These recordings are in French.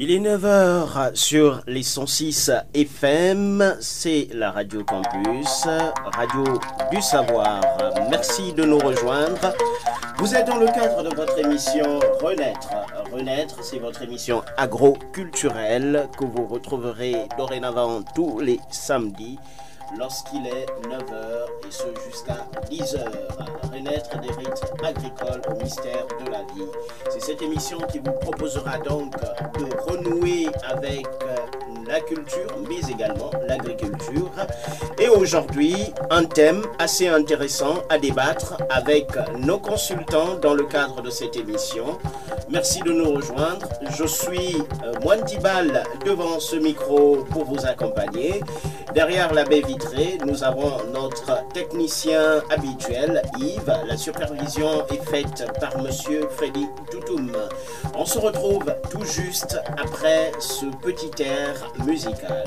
Il est 9 heures sur les 106 FM, c'est la Radio Campus, Radio du Savoir. Merci de nous rejoindre. Vous êtes dans le cadre de votre émission Renaître. Renaître, c'est votre émission agro-culturelle que vous retrouverez dorénavant tous les samedis lorsqu'il est 9h et ce jusqu'à 10h. Renaître des rites agricoles au mystère de la vie. C'est cette émission qui vous proposera donc de renouer avec la culture, mais également l'agriculture. Et aujourd'hui, un thème assez intéressant à débattre avec nos consultants dans le cadre de cette émission. Merci de nous rejoindre. Je suis Moine Tibal devant ce micro pour vous accompagner. Derrière la baie vitrée, nous avons notre technicien habituel, Yves. La supervision est faite par Monsieur Freddy Toutoum. On se retrouve tout juste après ce petit air musical.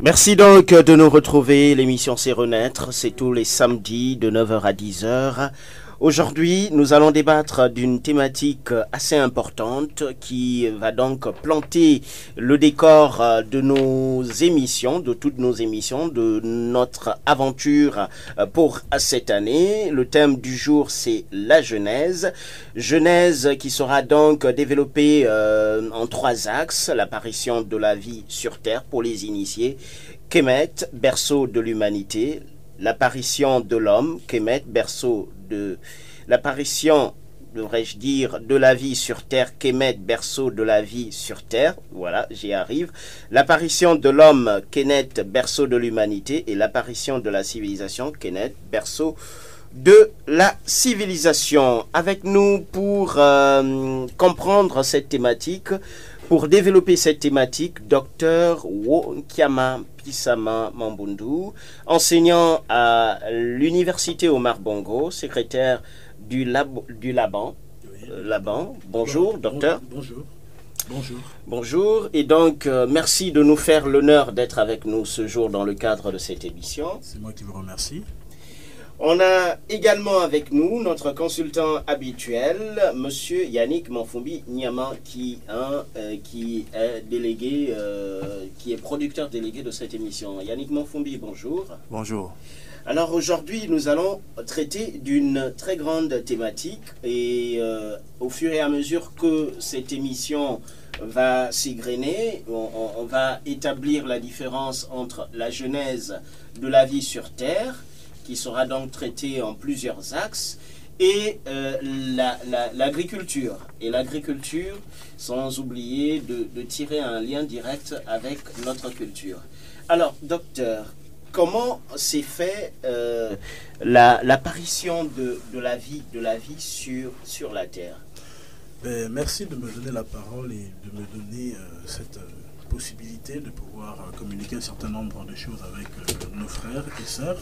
Merci donc de nous retrouver. L'émission C'est Renaître, c'est tous les samedis de 9h à 10h. Aujourd'hui, nous allons débattre d'une thématique assez importante qui va donc planter le décor de nos émissions, de toutes nos émissions, de notre aventure pour cette année. Le thème du jour, c'est la Genèse. Genèse qui sera donc développée en 3 axes. L'apparition de la vie sur Terre pour les initiés. Kemet, berceau de l'humanité. L'apparition de l'homme, Kemet, berceau de... L'apparition, devrais-je dire, de la vie sur Terre, Kemet, berceau de la vie sur Terre. Voilà, j'y arrive. L'apparition de l'homme, Kenet, berceau de l'humanité. Et l'apparition de la civilisation, Kenet, berceau de la civilisation. Avec nous pour comprendre cette thématique, pour développer cette thématique, Dr Wokiama Pisama Mambundu, enseignant à l'université Omar Bongo, secrétaire du Laban. Laban. Bonjour, docteur. Bonjour. Bonjour. Bonjour. Et donc, merci de nous faire l'honneur d'être avec nous ce jour dans le cadre de cette émission. C'est moi qui vous remercie. On a également avec nous notre consultant habituel, Monsieur Yannick Manfumbi Nyama, qui est délégué, qui est producteur délégué de cette émission. Yannick Manfumbi, bonjour. Bonjour. Alors aujourd'hui, nous allons traiter d'une très grande thématique et au fur et à mesure que cette émission va s'égrener, on va établir la différence entre la genèse de la vie sur Terre, qui sera donc traité en plusieurs axes, et l'agriculture. Et l'agriculture, sans oublier de tirer un lien direct avec notre culture. Alors, docteur, comment s'est fait l'apparition de la vie sur la Terre? Merci de me donner la parole et de me donner cette possibilité de pouvoir communiquer un certain nombre de choses avec nos frères et sœurs.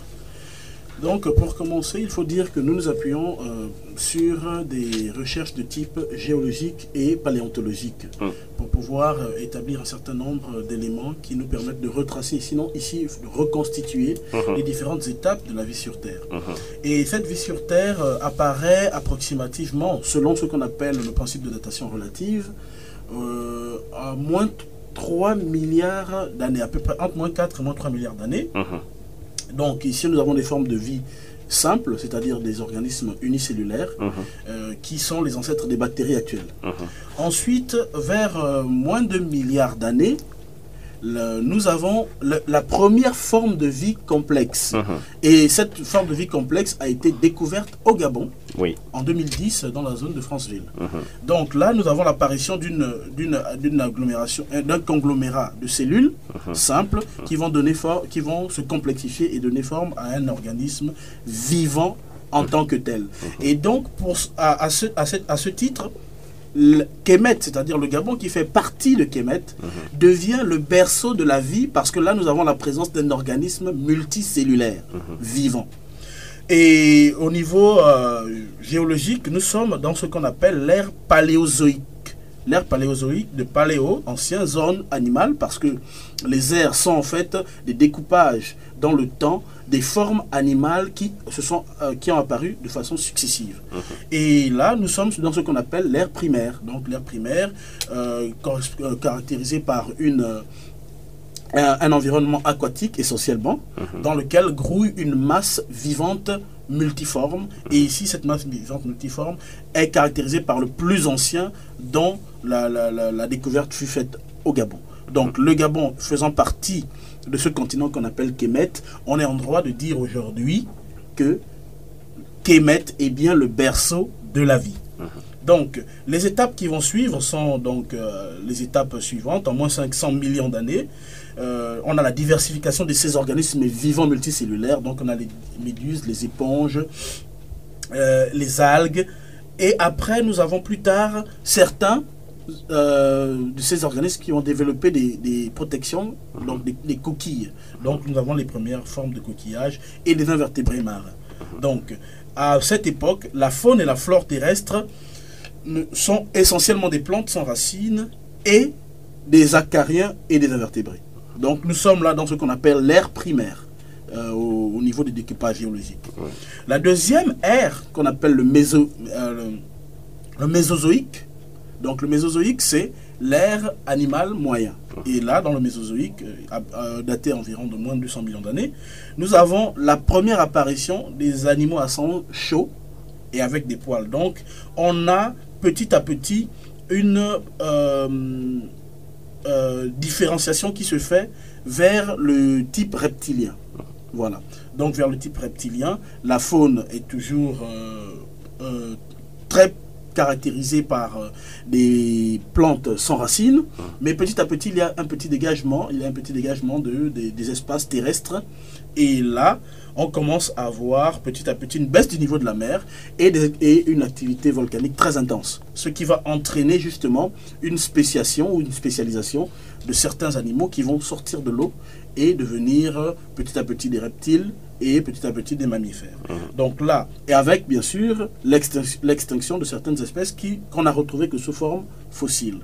Donc, pour commencer, il faut dire que nous nous appuyons sur des recherches de type géologique et paléontologique pour pouvoir établir un certain nombre d'éléments qui nous permettent de retracer, sinon ici, de reconstituer les différentes étapes de la vie sur Terre. Et cette vie sur Terre apparaît approximativement, selon ce qu'on appelle le principe de datation relative, à moins 3 milliards d'années, à peu près entre moins 4 et moins 3 milliards d'années. Donc ici nous avons des formes de vie simples, c'est-à-dire des organismes unicellulaires qui sont les ancêtres des bactéries actuelles. Ensuite, vers moins de milliards d'années, nous avons la première forme de vie complexe. Et cette forme de vie complexe a été découverte au Gabon en 2010 dans la zone de Franceville. Donc là, nous avons l'apparition d'une agglomération, d'un conglomérat de cellules simples qui vont se complexifier et donner forme à un organisme vivant en tant que tel. Et donc, à ce titre, Kemet, c'est-à-dire le Gabon qui fait partie de Kemet, devient le berceau de la vie parce que là, nous avons la présence d'un organisme multicellulaire vivant. Et au niveau géologique, nous sommes dans ce qu'on appelle l'ère paléozoïque. L'ère paléozoïque de paléo, ancien zone animale, parce que les aires sont en fait des découpages dans le temps des formes animales qui ont apparu de façon successive. Et là, nous sommes dans ce qu'on appelle l'ère primaire. Donc l'ère primaire, caractérisée par un environnement aquatique essentiellement, dans lequel grouille une masse vivante multiforme. Et ici, cette masse vivante multiforme est caractérisée par le plus ancien dont la découverte fut faite au Gabon. Donc le Gabon faisant partie de ce continent qu'on appelle Kemet, on est en droit de dire aujourd'hui que Kemet est bien le berceau de la vie. Donc les étapes qui vont suivre sont donc les étapes suivantes. En moins 500 millions d'années, on a la diversification de ces organismes vivants multicellulaires. Donc on a les méduses, les éponges, les algues. Et après, nous avons plus tard certains de ces organismes qui ont développé des protections, donc des coquilles. Donc nous avons les premières formes de coquillages et des invertébrés marins. Donc à cette époque, la faune et la flore terrestre sont essentiellement des plantes sans racines et des acariens et des invertébrés. Donc nous sommes là dans ce qu'on appelle l'ère primaire au niveau des découpages géologiques. La deuxième ère qu'on appelle le Mésozoïque. Donc le Mésozoïque, c'est l'ère animale moyen. Et là, dans le Mésozoïque, daté environ de moins de 200 millions d'années, nous avons la première apparition des animaux à sang chaud et avec des poils. Donc on a petit à petit une différenciation qui se fait vers le type reptilien. Voilà. Donc vers le type reptilien, la faune est toujours très caractérisée par des plantes sans racines, mais petit à petit il y a un petit dégagement, des espaces terrestres, et là on commence à voir petit à petit une baisse du niveau de la mer et une activité volcanique très intense, ce qui va entraîner justement une spéciation ou une spécialisation de certains animaux qui vont sortir de l'eau et devenir petit à petit des reptiles et petit à petit des mammifères. Donc là, et avec bien sûr l'extinction de certaines espèces qu'on a retrouvées que sous forme fossile.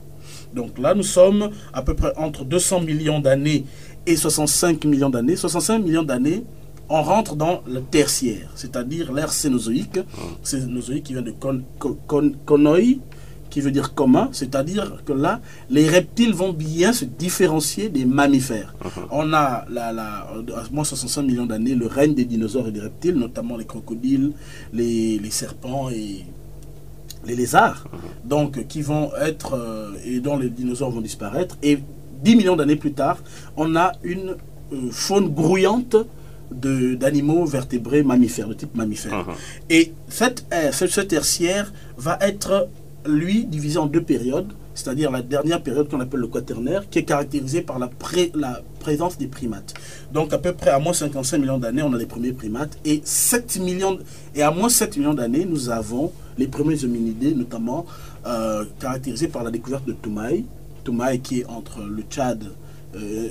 Donc là, nous sommes à peu près entre 200 millions d'années et 65 millions d'années. 65 millions d'années, on rentre dans le tertiaire, c'est-à-dire l'ère cénozoïque. Cénozoïque qui vient de konoi, qui veut dire commun, c'est-à-dire que là, les reptiles vont bien se différencier des mammifères. On a, à moins 65 millions d'années, le règne des dinosaures et des reptiles, notamment les crocodiles, les serpents et les lézards, donc qui vont être, et dont les dinosaures vont disparaître. Et 10 millions d'années plus tard, on a une faune grouillante d'animaux vertébrés mammifères, de type mammifère. Et ce tertiaire va être lui divisé en deux périodes, c'est-à-dire la dernière période qu'on appelle le quaternaire, qui est caractérisée par la présence des primates. Donc à peu près à moins 55 millions d'années, on a les premiers primates, et à moins 7 millions d'années, nous avons les premiers hominidés, notamment caractérisés par la découverte de Toumaï. Toumaï qui est entre le Tchad,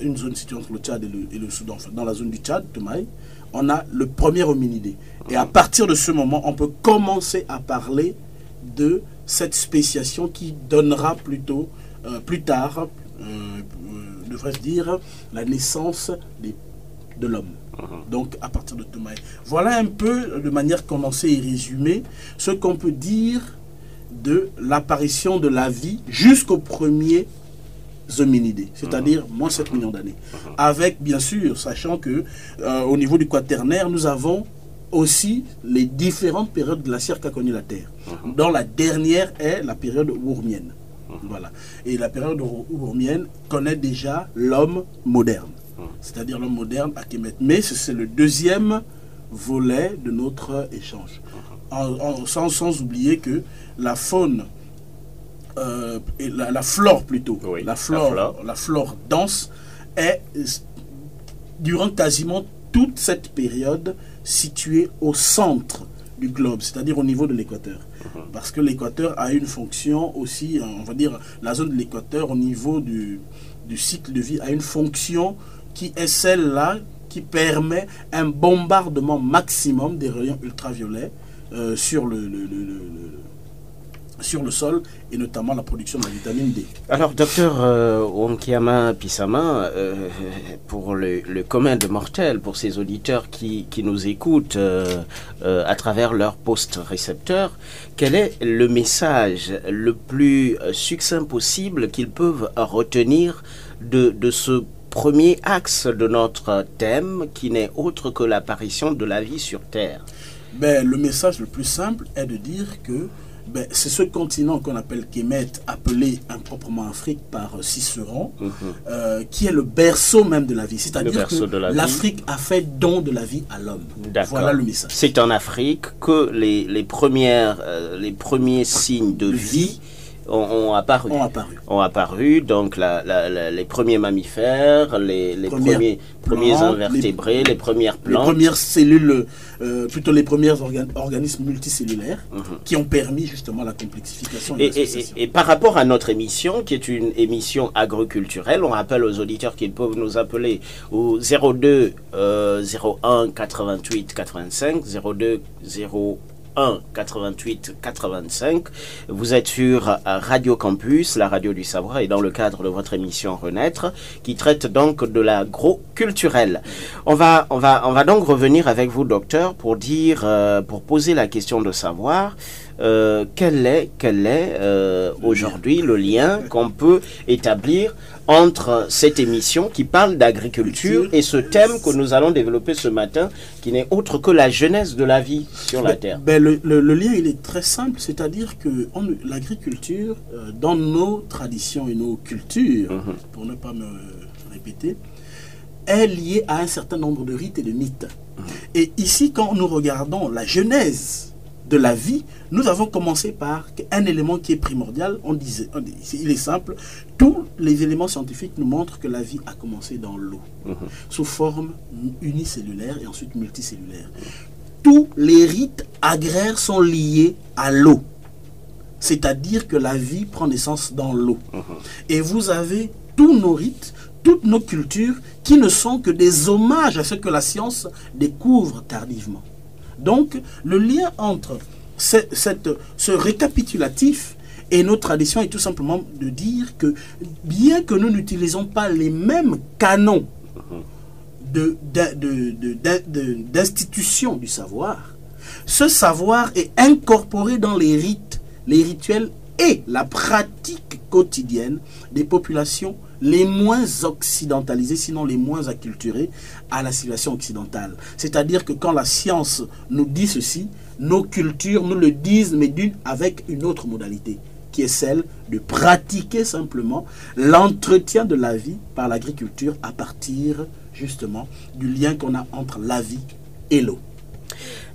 une zone située entre le Tchad et le Soudan, enfin, dans la zone du Tchad, Toumaï, on a le premier hominidé. Et à partir de ce moment, on peut commencer à parler de cette spéciation qui donnera plutôt, plus tard, devrais-je dire, la naissance de l'homme. Donc à partir de Toumaï. Voilà un peu, de manière condensée et résumée, ce qu'on peut dire de l'apparition de la vie jusqu'aux premiers hominidés, c'est-à-dire moins 7 millions d'années. Avec, bien sûr, sachant que au niveau du quaternaire, nous avons aussi les différentes périodes glaciaires qu'a connu la Terre, dont la dernière est la période ourmienne. Voilà. Et la période ourmienne connaît déjà l'homme moderne, c'est-à-dire l'homme moderne à Kemet. Mais c'est le deuxième volet de notre échange. Sans oublier que la faune, et la flore plutôt, oui, la flore dense est, durant quasiment toute cette période, située au centre du globe, c'est-à-dire au niveau de l'équateur. Parce que l'équateur a une fonction aussi, on va dire, la zone de l'équateur au niveau du cycle de vie a une fonction qui est celle-là qui permet un bombardement maximum des rayons ultraviolets sur le sol et notamment la production de la vitamine D. Alors, docteur Wonkiama Pissama, pour le commun de mortels, pour ces auditeurs qui nous écoutent à travers leur poste récepteur, quel est le message le plus succinct possible qu'ils peuvent retenir de ce premier axe de notre thème qui n'est autre que l'apparition de la vie sur Terre? Le message le plus simple est de dire que c'est ce continent qu'on appelle Kemet, appelé improprement Afrique par Cicéron, qui est le berceau même de la vie. C'est-à-dire que l'Afrique a fait don de la vie à l'homme. Voilà le message. C'est en Afrique que les premiers signes de vie ont apparu. Donc les premiers mammifères, les premiers invertébrés, les premières plantes. Les premières cellules, plutôt les premiers organismes multicellulaires qui ont permis justement la complexification et par rapport à notre émission, qui est une émission agroculturelle, on rappelle aux auditeurs qu'ils peuvent nous appeler au 02 01 88 85 02 01 88 85. Vous êtes sur Radio Campus, la radio du savoir, et dans le cadre de votre émission Renaître, qui traite donc de l'agro-culturel. On va donc revenir avec vous, docteur, pour poser la question de savoir quel est aujourd'hui le lien qu'on peut établir entre cette émission qui parle d'agriculture et ce thème que nous allons développer ce matin, qui n'est autre que la genèse de la vie sur la Terre. Le lien, il est très simple, c'est-à-dire que l'agriculture, dans nos traditions et nos cultures, pour ne pas me répéter, est liée à un certain nombre de rites et de mythes. Et ici, quand nous regardons la genèse de la vie, nous avons commencé par un élément qui est primordial. Il est simple, tous les éléments scientifiques nous montrent que la vie a commencé dans l'eau, sous forme unicellulaire et ensuite multicellulaire. Tous les rites agraires sont liés à l'eau, c'est-à-dire que la vie prend naissance dans l'eau. Et vous avez tous nos rites, toutes nos cultures qui ne sont que des hommages à ce que la science découvre tardivement. Donc, le lien entre ce récapitulatif et nos traditions est tout simplement de dire que, bien que nous n'utilisons pas les mêmes canons d'institution du savoir, ce savoir est incorporé dans les rites, les rituels et la pratique quotidienne des populations les moins occidentalisées, sinon les moins acculturées à la civilisation occidentale. C'est-à-dire que quand la science nous dit ceci, nos cultures nous le disent, mais avec une autre modalité, qui est celle de pratiquer simplement l'entretien de la vie par l'agriculture à partir justement du lien qu'on a entre la vie et l'eau.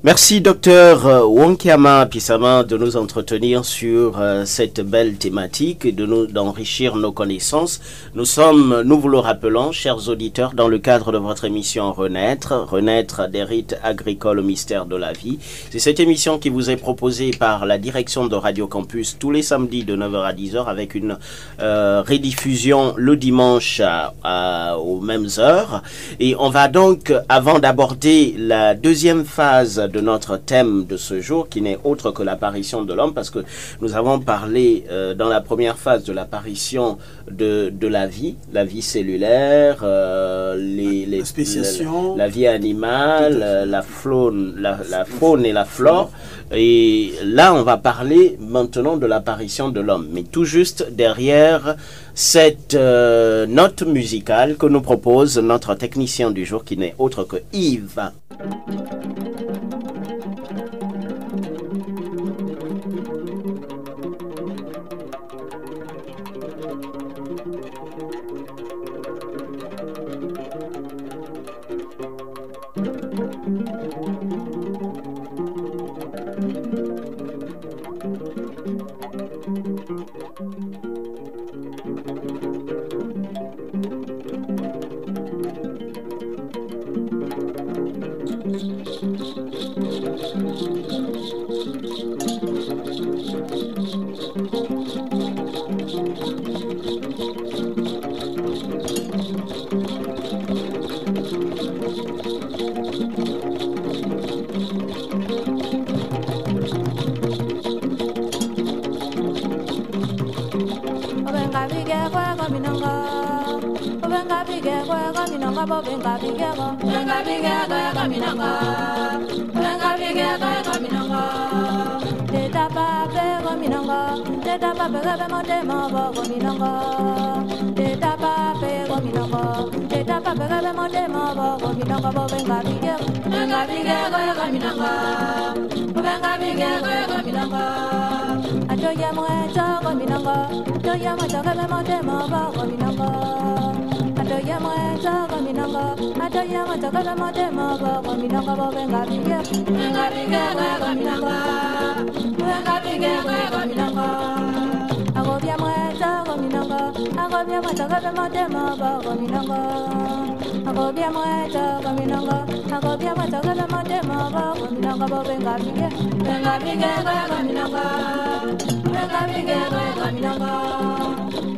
Merci docteur Wonkiama Pissama de nous entretenir sur cette belle thématique et d'enrichir nos connaissances. Nous vous le rappelons, chers auditeurs, dans le cadre de votre émission Renaître des rites agricoles au mystère de la vie. C'est cette émission qui vous est proposée par la direction de Radio Campus tous les samedis de 9h à 10h avec une rediffusion le dimanche aux mêmes heures. Et on va donc, avant d'aborder la deuxième phase de notre thème de ce jour, qui n'est autre que l'apparition de l'homme, parce que nous avons parlé dans la première phase de l'apparition de la vie cellulaire, la vie animale, la faune et la flore. Et là, on va parler maintenant de l'apparition de l'homme, mais tout juste derrière cette note musicale que nous propose notre technicien du jour, qui n'est autre que Yves. Benga bige kwa minanga. Benga bige kwa minanga bo benga bige go. Benga bige kwa minanga. Benga bige kwa minanga. Teta pa pe go minanga. Teta pa pe go monte mo go minanga. Teta pa pe go minanga. Teta pa pe go monte mo go minanga bo benga bige. Benga bige kwa minanga. Benga bige kwa minanga. Atoya mo eto go minanga. Atoya mo to go monte mo go minanga. Atoya mo eto go minanga. Atoya mo to go monte mo go minanga bo benga bige. Benga bige go minanga. Benga bige go minanga. Agobia mo eto go minanga. Agobia mo to go monte mo go minanga. Agobia mo eto go minanga. Agobia mo to go monte mo go minanga bo benga bige. Benga bige go minanga. Benga bige go minanga.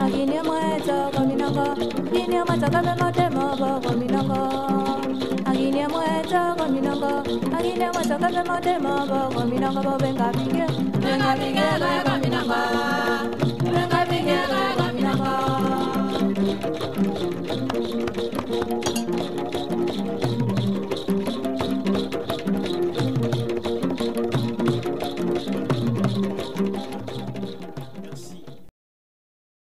Agine mo eto go minanga. Agine mo to go monte mo go minanga. Agine mo eto go minanga. Agine mo to go monte mo go minanga bo benga bige. Benga bige go minanga. Benga bige go minanga.